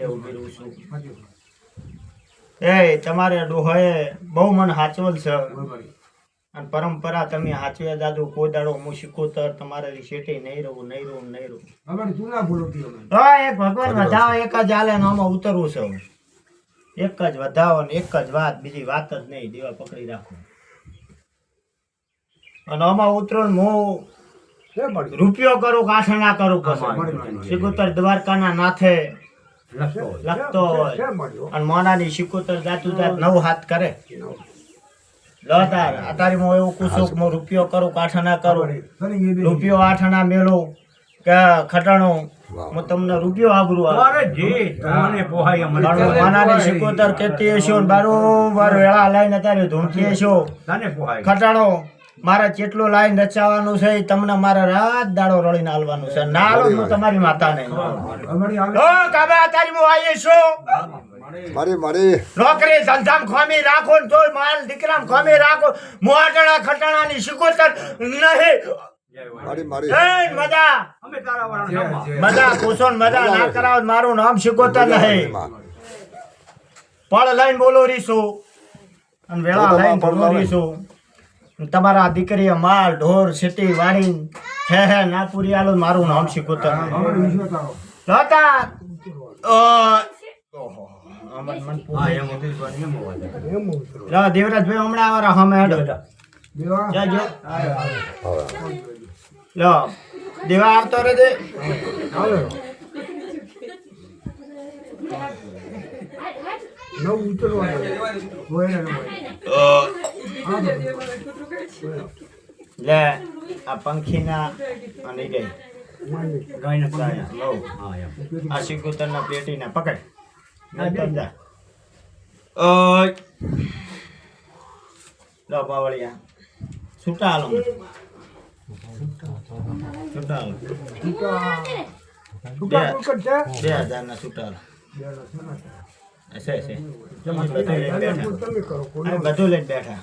માટે ઉભી રહું છું. એ તમારે ડોહાએ બહુ મને હાચવલ છે અને પરંપરા તમે હાચવ્યા દાદુ. કોઈ દાડો હું શીખોતર તમારે શેઠે નહીં રહું. એક ભગવાન વધાવો એક જ હાલે ને આમાં ઉતરવું છે. એક જ વધાવો ને એક જ વાત, બીજી વાત જ નહીં. દેવા પકડી રાખો અને આમાં ઉતરો ને હું રૂપિયો કરું કાઠા ના કરું. શિકોતર દ્વારકાના નાથે લખતો હોય અને મોનાની શિકોતર જાતું જાત નવ હાથ કરે. અત્યારે હું એવું પૂછું કે હું રૂપિયો કરું કાઠા ના કરું, રૂપિયો આઠણા મેળો કે ખટાણો, હું તમને રૂપિયો આબરું મોનાની શિકોતર કેતી હશો ને બારોબાર વેળા લઈને અત્યારે ધૂમતી હશો. ખટાણો મારે જેટલું લાઈન રચાવાનું છે તમને મારે રાત દાડો રળીને હાલવાનું છે. ના હાલો હું તમારી માતા નહીં. નોકરી ધંધામ ખોમી રાખો ને તોય માલ દીકરામ ખોમી રાખો. મોટાણા ખટાણાની શિકોતર નહીં. મજા પૂછો ને મજા ના કરાવો. મારું નામ શિકોતર નહીં. પળ લઈને બોલો રીશું અને વેળા લઈને બોલો રીશું. તમારા દીકરીએ માલ ઢોર ખેતી વાડી હે ના પૂરી આલો. મારું નામ શિકોતર દેવરાજભાઈ હમણાં આવરા હમે હેડો દેવા આવતો રે દે. લે આ પંખીના અને ગઈ આ શિકોતરના પેટીના પકડ. લો પાવળિયા છૂટા હાલો. છૂટા હાલો 2000 ના છૂટા હાલો. બધું લઈને બેઠા.